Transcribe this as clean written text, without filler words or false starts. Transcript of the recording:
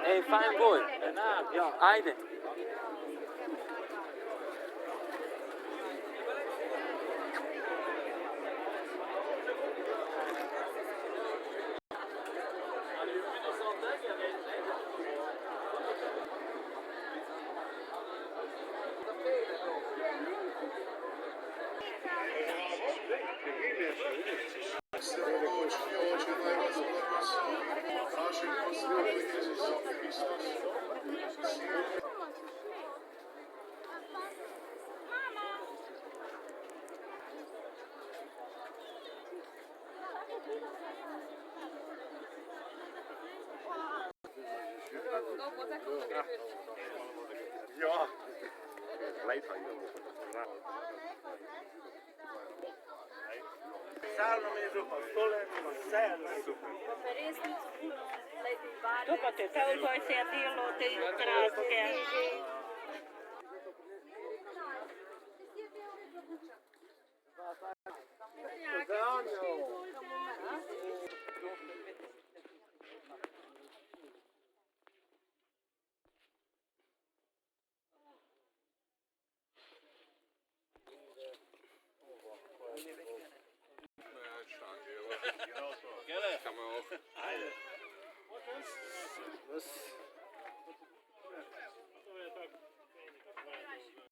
Hey, fine boy. Ajde. Ja. Sarno među pa stole, pa sve, super. Dopo te, stavo poi se a dirlo, te grazie. Gele. Gaan we over.